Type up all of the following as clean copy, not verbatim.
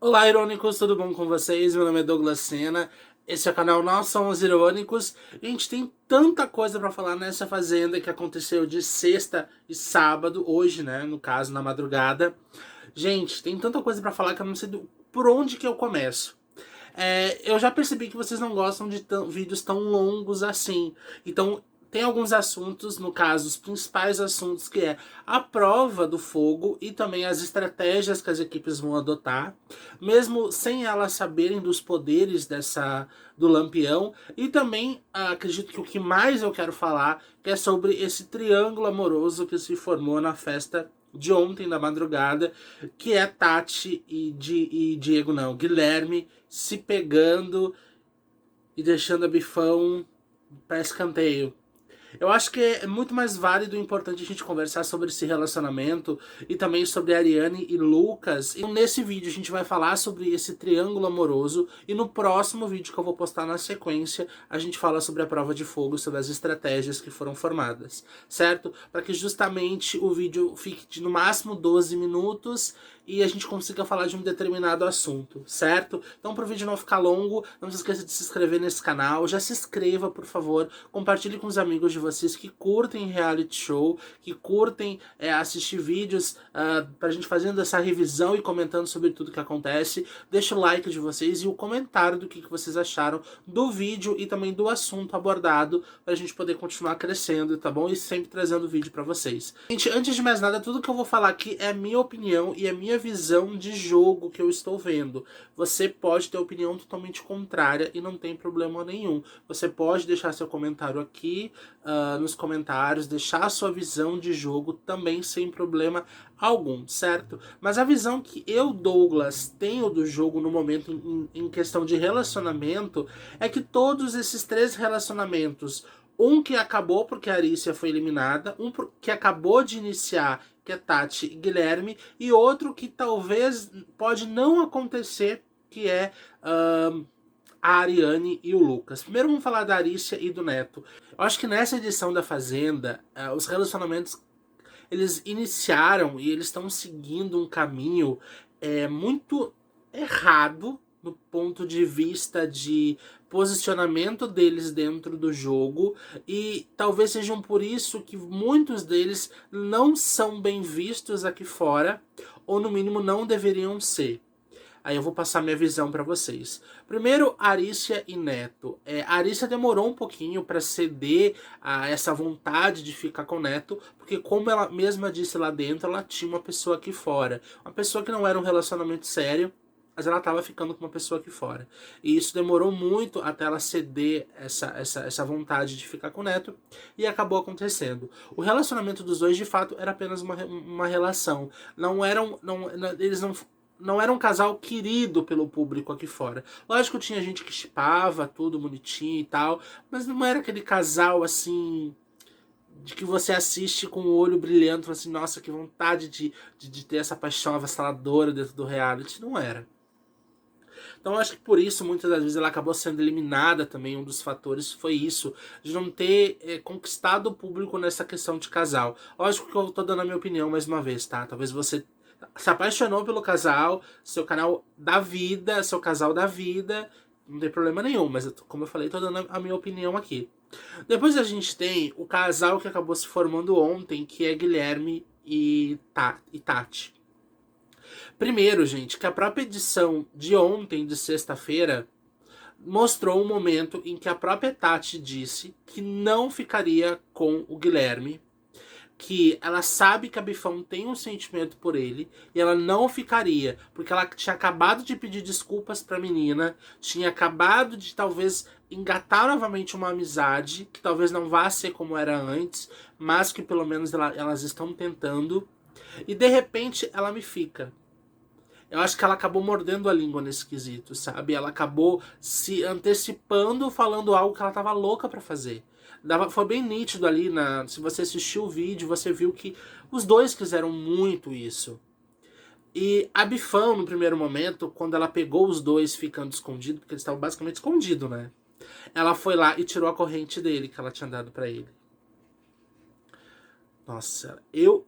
Olá, irônicos, tudo bom com vocês? Meu nome é Douglas Sena, esse é o canal Nós Somos Irônicos. E a gente tem tanta coisa pra falar nessa fazenda que aconteceu de sexta e sábado, hoje, né, no caso, na madrugada. Gente, tem tanta coisa pra falar que eu não sei por onde que eu começo. Eu já percebi que vocês não gostam de vídeos tão longos assim. Então, tem alguns assuntos, no caso, os principais assuntos, que é a prova do fogo e também as estratégias que as equipes vão adotar, mesmo sem elas saberem dos poderes do Lampião. E também acredito que o que mais eu quero falar que é sobre esse triângulo amoroso que se formou na festa de ontem, da madrugada, que é Tati e Diego, não, Guilherme se pegando e deixando a Bifão para escanteio. Eu acho que é muito mais válido e importante a gente conversar sobre esse relacionamento e também sobre Ariane e Lucas. E nesse vídeo a gente vai falar sobre esse triângulo amoroso e no próximo vídeo que eu vou postar na sequência a gente fala sobre a prova de fogo, sobre as estratégias que foram formadas, certo? Para que justamente o vídeo fique de no máximo 12 minutos e a gente consiga falar de um determinado assunto, certo? Então, para o vídeo não ficar longo, não se esqueça de se inscrever nesse canal, já se inscreva, por favor, compartilhe com os amigos de vocês que curtem reality show, que curtem assistir vídeos pra gente fazendo essa revisão e comentando sobre tudo que acontece. Deixa o like de vocês e o comentário do que vocês acharam do vídeo e também do assunto abordado pra gente poder continuar crescendo, tá bom? E sempre trazendo vídeo pra vocês. Gente, antes de mais nada, tudo que eu vou falar aqui é a minha opinião e a minha visão de jogo que eu estou vendo. Você pode ter opinião totalmente contrária e não tem problema nenhum. Você pode deixar seu comentário aqui nos comentários, deixar a sua visão de jogo também sem problema algum, certo? Mas a visão que eu, Douglas, tenho do jogo no momento em questão de relacionamento é que todos esses três relacionamentos, um que acabou porque a Arícia foi eliminada, um que acabou de iniciar, que é Tati e Guilherme, e outro que talvez pode não acontecer, que é a Ariane e o Lucas. Primeiro vamos falar da Arícia e do Neto. Eu acho que nessa edição da Fazenda, os relacionamentos eles iniciaram e eles estão seguindo um caminho muito errado no ponto de vista de posicionamento deles dentro do jogo, e talvez sejam por isso que muitos deles não são bem vistos aqui fora, ou no mínimo não deveriam ser. Aí eu vou passar minha visão para vocês. Primeiro, Arícia e Neto. A Arícia demorou um pouquinho para ceder a essa vontade de ficar com o Neto, porque como ela mesma disse lá dentro, ela tinha uma pessoa aqui fora. Uma pessoa que não era um relacionamento sério, mas ela estava ficando com uma pessoa aqui fora. E isso demorou muito até ela ceder essa vontade de ficar com o Neto, e acabou acontecendo. O relacionamento dos dois, de fato, era apenas uma relação. Não eram. Eles não era um casal querido pelo público aqui fora. Lógico, tinha gente que chipava tudo bonitinho e tal, mas não era aquele casal assim de que você assiste com o olho brilhando, assim, nossa, que vontade de ter essa paixão avassaladora dentro do reality. Não era. Então eu acho que por isso, muitas das vezes, ela acabou sendo eliminada também. Um dos fatores foi isso, de não ter conquistado o público nessa questão de casal. Lógico que eu tô dando a minha opinião mais uma vez, tá? Talvez você se apaixonou pelo casal, seu canal da vida, seu casal da vida, não tem problema nenhum, mas como eu falei, tô dando a minha opinião aqui. Depois a gente tem o casal que acabou se formando ontem, que é Guilherme e Tati. Primeiro, gente, que a própria edição de ontem, de sexta-feira, mostrou um momento em que a própria Tati disse que não ficaria com o Guilherme, que ela sabe que a Bifão tem um sentimento por ele e ela não ficaria, porque ela tinha acabado de pedir desculpas pra menina, tinha acabado de talvez engatar novamente uma amizade, que talvez não vá ser como era antes, mas que pelo menos elas estão tentando, e de repente ela me fica. Eu acho que ela acabou mordendo a língua nesse quesito, sabe? Ela acabou se antecipando, falando algo que ela tava louca pra fazer. Foi bem nítido ali, se você assistiu o vídeo, você viu que os dois quiseram muito isso. E a Bifão, no primeiro momento, quando ela pegou os dois ficando escondidos, porque eles estavam basicamente escondidos, né? Ela foi lá e tirou a corrente dele, que ela tinha dado pra ele. Nossa,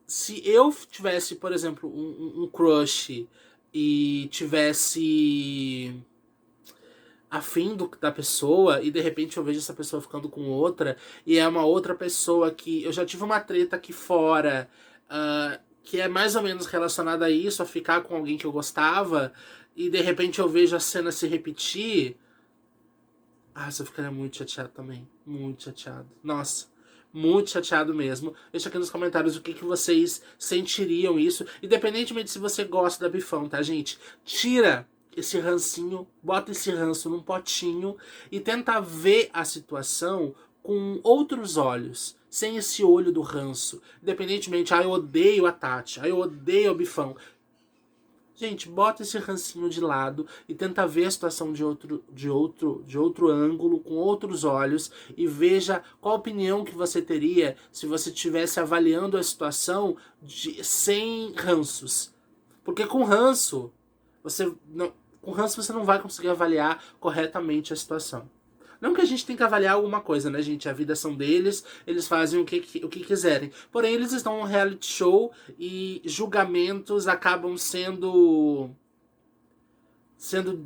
se eu tivesse, por exemplo, um crush e tivesse afim da pessoa, e de repente eu vejo essa pessoa ficando com outra, e é uma outra pessoa que... Eu já tive uma treta aqui fora, que é mais ou menos relacionada a isso, a ficar com alguém que eu gostava, e de repente eu vejo a cena se repetir. Ah, eu ficaria muito chateado também. Muito chateado. Nossa, muito chateado mesmo. Deixa aqui nos comentários o que vocês sentiriam isso. Independentemente se você gosta da Bifão, tá, gente? Tira esse rancinho, bota esse ranço num potinho e tenta ver a situação com outros olhos. Sem esse olho do ranço. Independentemente, eu odeio a Tati, eu odeio o Bifão. Gente, bota esse rancinho de lado e tenta ver a situação de outro ângulo, com outros olhos, e veja qual a opinião que você teria se você estivesse avaliando a situação sem ranços. Porque com ranço você não vai conseguir avaliar corretamente a situação. Não que a gente tem que avaliar alguma coisa, né, gente? A vida são deles, eles fazem o que quiserem. Porém, eles estão num reality show e julgamentos acabam sendo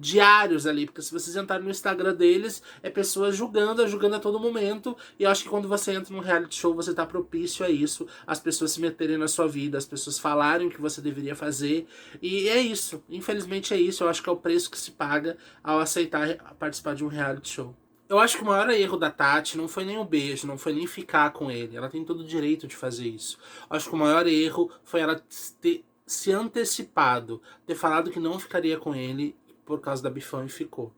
diários ali, porque se vocês entrarem no Instagram deles, é pessoas julgando a todo momento, e eu acho que quando você entra num reality show, você tá propício a isso, as pessoas se meterem na sua vida, as pessoas falarem o que você deveria fazer, e é isso, infelizmente é isso, eu acho que é o preço que se paga ao aceitar participar de um reality show. Eu acho que o maior erro da Tati não foi nem o beijo, não foi nem ficar com ele. Ela tem todo o direito de fazer isso. Eu acho que o maior erro foi ela ter se antecipado, ter falado que não ficaria com ele por causa da Bifão e ficou.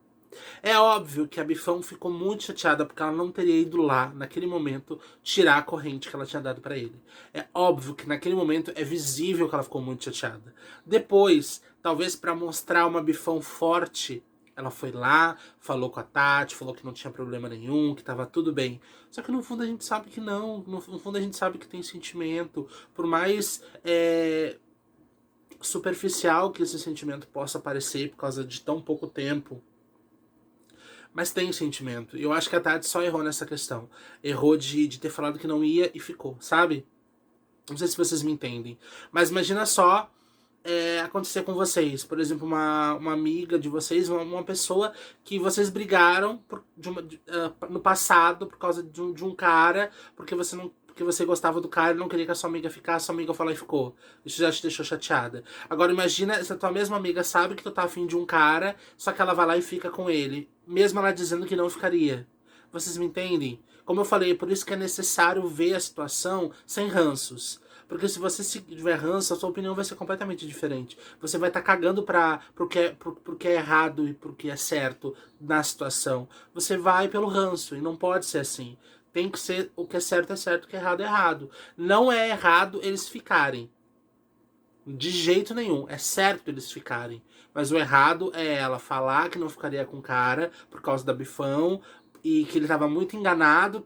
É óbvio que a Bifão ficou muito chateada porque ela não teria ido lá, naquele momento, tirar a corrente que ela tinha dado pra ele. É óbvio que naquele momento é visível que ela ficou muito chateada. Depois, talvez pra mostrar uma Bifão forte, ela foi lá, falou com a Tati, falou que não tinha problema nenhum, que tava tudo bem. Só que no fundo a gente sabe que não, no fundo a gente sabe que tem sentimento. Por mais superficial que esse sentimento possa parecer por causa de tão pouco tempo, mas tem sentimento. E eu acho que a Tati só errou nessa questão. Errou de ter falado que não ia e ficou, sabe? Não sei se vocês me entendem. Mas imagina só acontecer com vocês. Por exemplo, uma amiga de vocês, uma pessoa que vocês brigaram no passado por causa de um cara, porque você não. Porque você gostava do cara e não queria que a sua amiga ficasse, sua amiga falou e ficou. Isso já te deixou chateada. Agora imagina se a tua mesma amiga sabe que tu tá afim de um cara, só que ela vai lá e fica com ele. Mesmo ela dizendo que não ficaria. Vocês me entendem? Como eu falei, por isso que é necessário ver a situação sem ranços. Porque se você tiver ranço, a sua opinião vai ser completamente diferente. Você vai estar cagando pro que é errado e pro que é certo na situação. Você vai pelo ranço, e não pode ser assim. Tem que ser o que é certo, o que é errado. Não é errado eles ficarem. De jeito nenhum. É certo eles ficarem. Mas o errado é ela falar que não ficaria com o cara por causa da Bifão, e que ele estava muito enganado,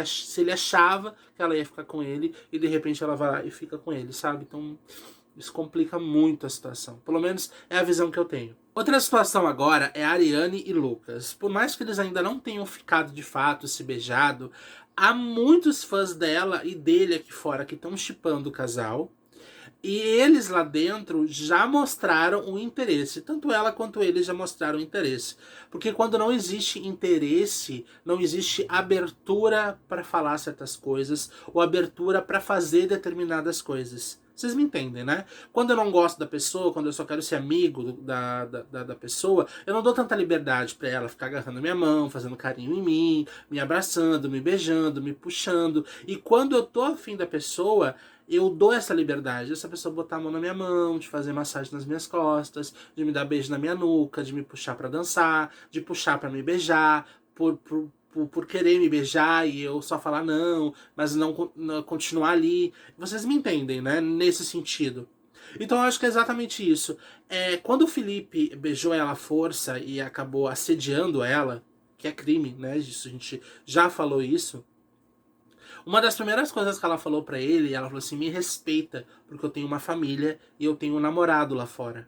se ele achava que ela ia ficar com ele, e de repente ela vai lá e fica com ele, sabe? Então isso complica muito a situação. Pelo menos é a visão que eu tenho. Outra situação agora é a Ariane e Lucas. Por mais que eles ainda não tenham ficado de fato, se beijado, há muitos fãs dela e dele aqui fora que estão shippando o casal. E eles lá dentro já mostraram o interesse. Tanto ela quanto ele já mostraram o interesse. Porque quando não existe interesse, não existe abertura para falar certas coisas, ou abertura para fazer determinadas coisas. Vocês me entendem, né? Quando eu não gosto da pessoa, quando eu só quero ser amigo da pessoa, eu não dou tanta liberdade pra ela ficar agarrando a minha mão, fazendo carinho em mim, me abraçando, me beijando, me puxando. E quando eu tô afim da pessoa, eu dou essa liberdade. Essa pessoa botar a mão na minha mão, de fazer massagem nas minhas costas, de me dar beijo na minha nuca, de me puxar pra dançar, de puxar pra me beijar, por querer me beijar e eu só falar não, mas não continuar ali. Vocês me entendem, né? Nesse sentido. Então eu acho que é exatamente isso. Quando o Felipe beijou ela à força e acabou assediando ela, que é crime, né? Isso, a gente já falou isso. Uma das primeiras coisas que ela falou pra ele, ela falou assim: me respeita, porque eu tenho uma família e eu tenho um namorado lá fora.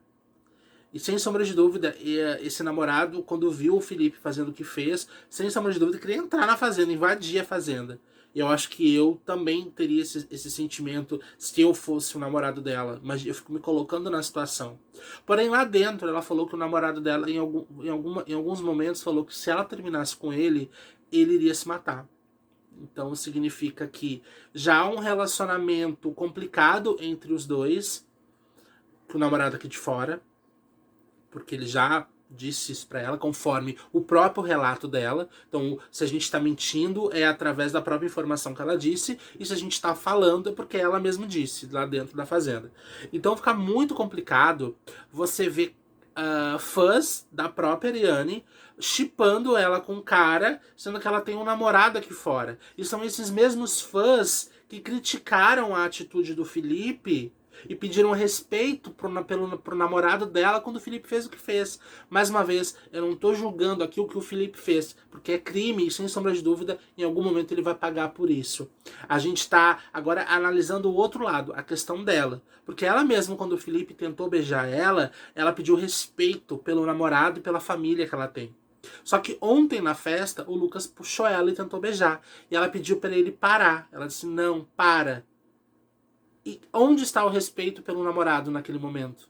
E sem sombra de dúvida, esse namorado, quando viu o Felipe fazendo o que fez, sem sombra de dúvida, queria entrar na fazenda, invadir a fazenda. E eu acho que eu também teria esse sentimento se eu fosse o namorado dela. Mas eu fico me colocando na situação. Porém, lá dentro, ela falou que o namorado dela, em alguns momentos, falou que se ela terminasse com ele iria se matar. Então significa que já há um relacionamento complicado entre os dois, pro namorado aqui de fora, porque ele já disse isso pra ela, conforme o próprio relato dela. Então, se a gente tá mentindo, é através da própria informação que ela disse, e se a gente tá falando, é porque ela mesma disse, lá dentro da fazenda. Então fica muito complicado você ver fãs da própria Ariane shippando ela com o cara, sendo que ela tem um namorado aqui fora. E são esses mesmos fãs que criticaram a atitude do Felipe e pediram respeito pro namorado dela quando o Felipe fez o que fez. Mais uma vez, eu não tô julgando aqui o que o Felipe fez, porque é crime e, sem sombra de dúvida, em algum momento ele vai pagar por isso. A gente tá agora analisando o outro lado, a questão dela. Porque ela mesma, quando o Felipe tentou beijar ela pediu respeito pelo namorado e pela família que ela tem. Só que ontem na festa, o Lucas puxou ela e tentou beijar. E ela pediu para ele parar. Ela disse, não, para. E onde está o respeito pelo namorado naquele momento?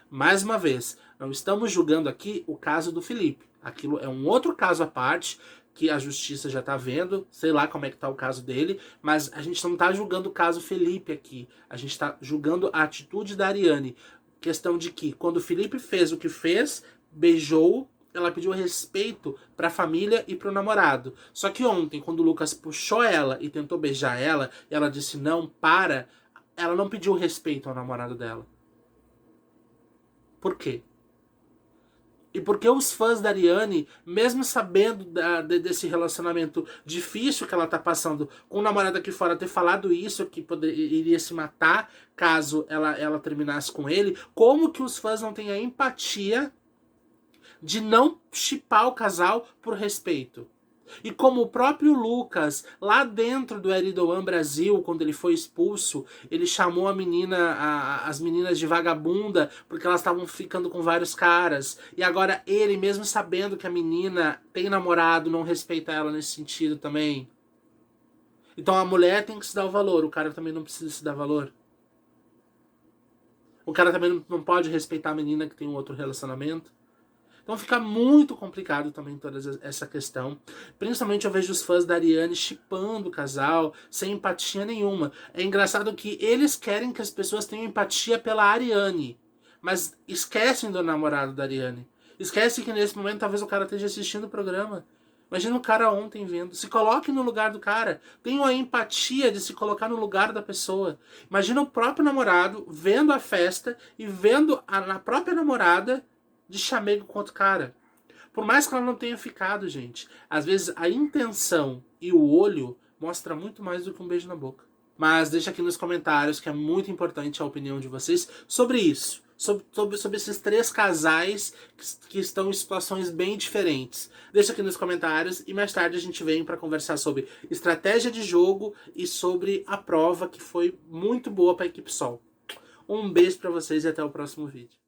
Mais uma vez, não estamos julgando aqui o caso do Felipe. Aquilo é um outro caso à parte que a justiça já está vendo. Sei lá como é que está o caso dele, mas a gente não está julgando o caso Felipe aqui. A gente está julgando a atitude da Ariane. Questão de que quando o Felipe fez o que fez, beijou, ela pediu respeito para a família e para o namorado. Só que ontem, quando o Lucas puxou ela e tentou beijar ela, e ela disse não, para, ela não pediu respeito ao namorado dela. Por quê? E porque os fãs da Ariane, mesmo sabendo desse relacionamento difícil que ela tá passando com o namorado aqui fora, ter falado isso, que iria se matar caso ela terminasse com ele, como que os fãs não têm a empatia de não shippar o casal por respeito? E como o próprio Lucas, lá dentro do Eridoan Brasil, quando ele foi expulso, ele chamou as meninas de vagabunda porque elas estavam ficando com vários caras. E agora ele, mesmo sabendo que a menina tem namorado, não respeita ela nesse sentido também. Então a mulher tem que se dar o valor, o cara também não precisa se dar valor. O cara também não pode respeitar a menina que tem um outro relacionamento. Então fica muito complicado também toda essa questão. Principalmente eu vejo os fãs da Ariane shippando o casal, sem empatia nenhuma. É engraçado que eles querem que as pessoas tenham empatia pela Ariane, mas esquecem do namorado da Ariane. Esquecem que nesse momento talvez o cara esteja assistindo o programa. Imagina o cara ontem vendo. Se coloque no lugar do cara. Tenha a empatia de se colocar no lugar da pessoa. Imagina o próprio namorado vendo a festa e vendo a própria namorada de chamego com outro cara. Por mais que ela não tenha ficado, gente. Às vezes a intenção e o olho mostra muito mais do que um beijo na boca. Mas deixa aqui nos comentários que é muito importante a opinião de vocês sobre isso. Sobre esses três casais que estão em situações bem diferentes. Deixa aqui nos comentários e mais tarde a gente vem para conversar sobre estratégia de jogo e sobre a prova que foi muito boa para a equipe Sol. Um beijo para vocês e até o próximo vídeo.